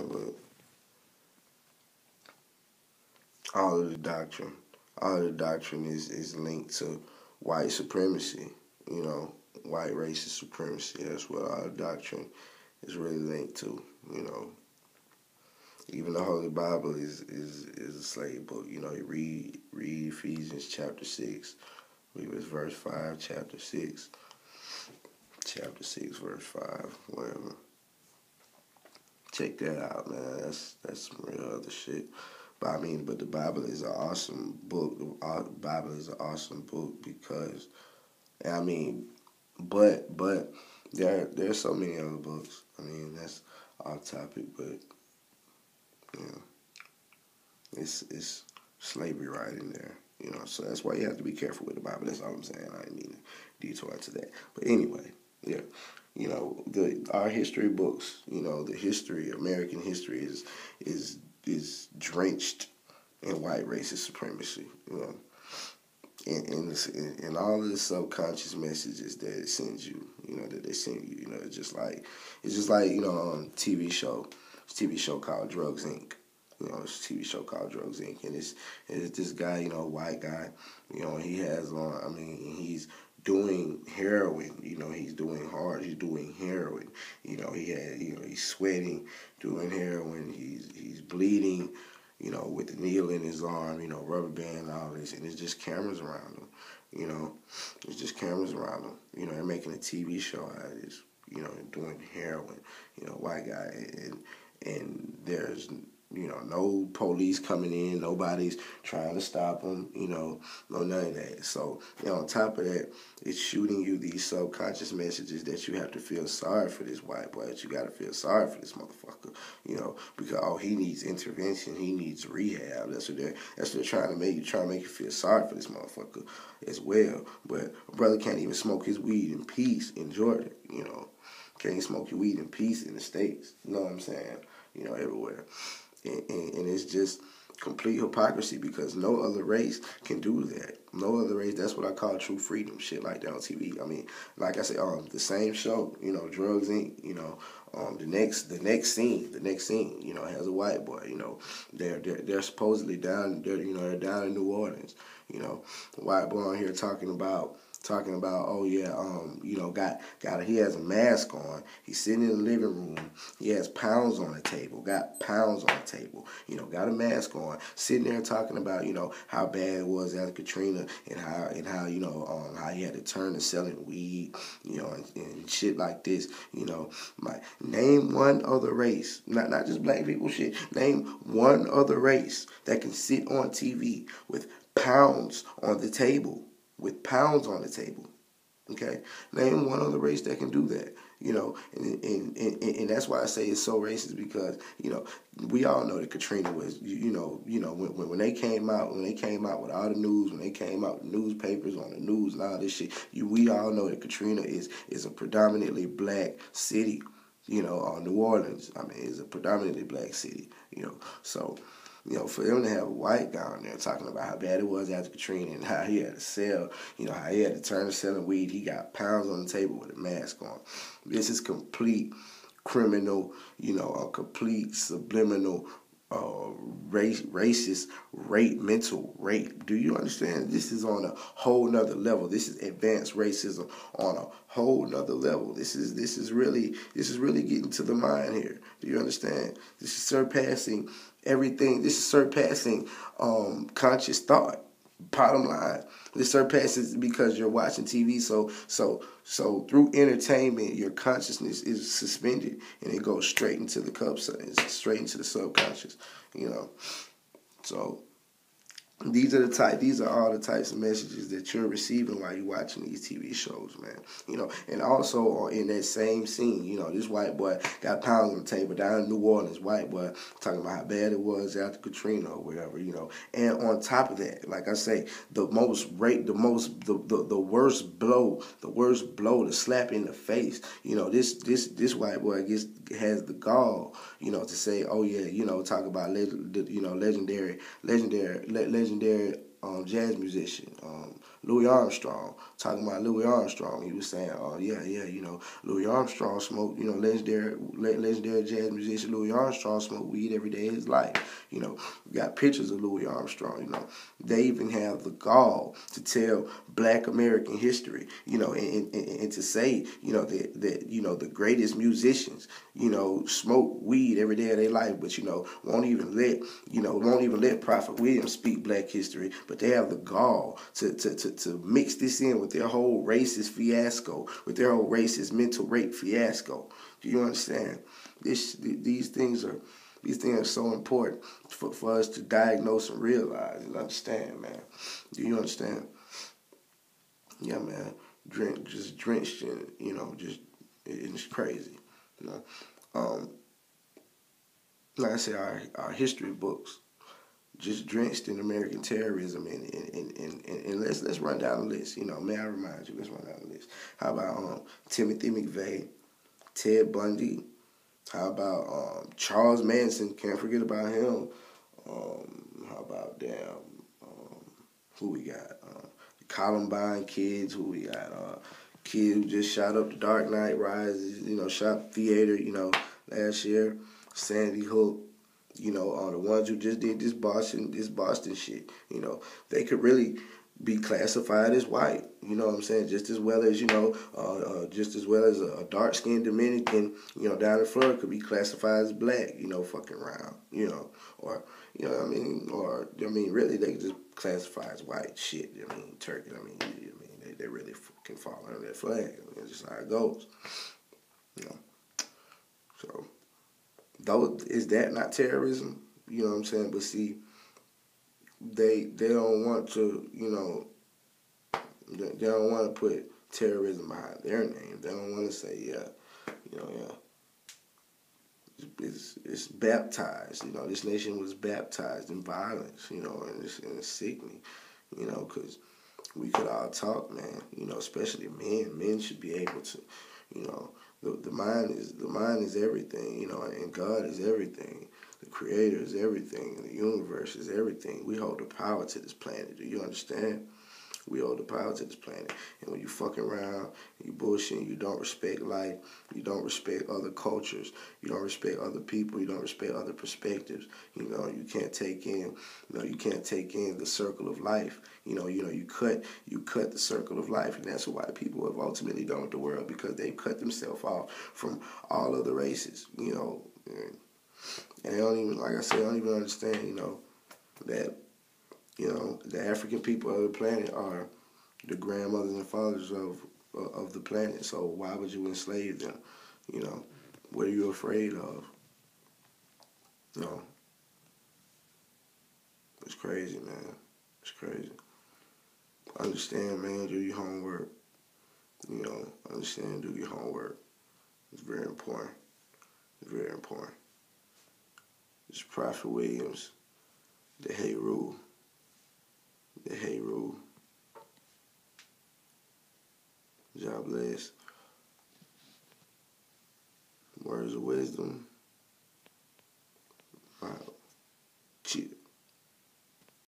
but all of the doctrine, all of the doctrine is linked to white supremacy. You know, white racist supremacy. That's what all the doctrine is really linked to. You know, even the Holy Bible is a slave book. You know, you read Ephesians chapter 6. Read verse 5, chapter 6. Chapter 6, verse 5, whatever. Check that out, man. That's some real other shit. But but the Bible is an awesome book. The Bible is an awesome book because, but there's so many other books. That's off topic, but it's slavery right in there. So that's why you have to be careful with the Bible. That's all I'm saying. I didn't mean to detour to that. But anyway, yeah. Our history books, the history, American history is drenched in white racist supremacy, and all of the subconscious messages that it sends you, that they send you, it's just like TV show called Drugs Inc. It's a TV show called Drugs Inc. And it's this guy, white guy, he has on, he's doing heroin, he's doing heroin, he's sweating, doing heroin, he's bleeding, with the needle in his arm, rubber band and all this, and it's just cameras around him, it's just cameras around him, they're making a TV show out of this, doing heroin, white guy, and there's no police coming in, nobody's trying to stop him, no none of that. So, on top of that, it's shooting you these subconscious messages that you have to feel sorry for this white boy, that you got to feel sorry for this motherfucker, because, he needs intervention, he needs rehab. That's what they're trying to make you feel sorry for this motherfucker as well. But a brother can't even smoke his weed in peace in Georgia, can't smoke your weed in peace in the States, you know what I'm saying, everywhere. And it's just complete hypocrisy because no other race can do that. No other race. That's what I call true freedom. Shit like that on TV. Like I said, the same show. Drugs Inc. The next scene. Has a white boy. They're supposedly down. They're down in New Orleans. A white boy on here talking about, oh yeah, he has a mask on. He's sitting in the living room. He has pounds on the table. Got pounds on the table. Got a mask on. Sitting there talking about, how bad it was after Katrina and how how he had to turn to selling weed, and shit like this. Name one other race, not just black people shit. Name one other race that can sit on TV with pounds on the table. Okay? Name one other race that can do that, and that's why I say it's so racist because, we all know that Katrina was, when they came out with all the news, when they came out with newspapers on the news and all this shit, we all know that Katrina is a predominantly black city, New Orleans, is a predominantly black city, so, for them to have a white guy on there talking about how bad it was after Katrina and how he had to sell, how he had to turn to selling weed, he got pounds on the table with a mask on. This is complete criminal, a complete subliminal racist mental rape. Do you understand? This is on a whole nother level. This is advanced racism on a whole nother level. This is really getting to the mind here. Do you understand? This is surpassing everything. This is surpassing conscious thought. Bottom line, this surpasses because you're watching TV. So through entertainment, your consciousness is suspended and it goes straight into the cups, straight into the subconscious. So these are all the types of messages that you're receiving while you're watching these TV shows, man. And also in that same scene, this white boy got pounds on the table down in New Orleans, white boy talking about how bad it was after Katrina or whatever, And on top of that, like I say, the worst blow, the slap in the face, this white boy has the gall, to say, oh yeah, talk about legendary jazz musician, Louis Armstrong, talking about Louis Armstrong. He was saying, oh, yeah, Louis Armstrong smoked, legendary jazz musician Louis Armstrong smoked weed every day of his life. We got pictures of Louis Armstrong, They even have the gall to tell Black American history, and to say, that the greatest musicians, smoke weed every day of their life, but, won't even let Prophet Williams speak Black history, but they have the gall to mix this in with their whole racist fiasco, with their whole racist mental rape fiasco. Do you understand? These things are so important for us to diagnose and realize and understand, man. Do you understand? Yeah, man. Just drenched in, it's crazy. Like I said, our history books just drenched in American terrorism, and let's run down the list. May I remind you? Let's run down the list. How about Timothy McVeigh, Ted Bundy? How about Charles Manson? Can't forget about him. How about who we got? The Columbine kids. Who we got? Kid who just shot up the Dark Knight Rises. Shot theater. Last year. Sandy Hook. The ones who just did this Boston shit. They could really be classified as white. You know what I'm saying? Just as well as a dark-skinned Dominican, down in Florida could be classified as black. Fucking around. Really they could just classify as white shit. Turkey. They really can fall under that flag. It's just how it goes. So. Though, is that not terrorism? You know what I'm saying? But see, they don't want to, they don't want to put terrorism behind their name. They don't want to say, it's baptized. This nation was baptized in violence. And it's sickening. Because we could all talk, man. Especially men. Men should be able to, The mind is everything, and God is everything. The Creator is everything. The universe is everything. We hold the power to this planet. Do you understand? We hold the power to this planet. And when you fucking around, you bullshit, you don't respect life, you don't respect other cultures, you don't respect other people, you don't respect other perspectives. You can't take in, the circle of life. You cut the circle of life, and that's why people have ultimately done with the world, because they've cut themselves off from all other races. And they don't even, like I said, don't even understand, that. The African people of the planet are the grandmothers and fathers of the planet. So why would you enslave them? What are you afraid of? It's crazy, man. It's crazy. Understand, man. Do your homework. Understand. Do your homework. It's very important. It's very important. It's Prophet Williams, the Hey Rule. The Hey Rule. God bless. Words of wisdom. Wow. Cheers.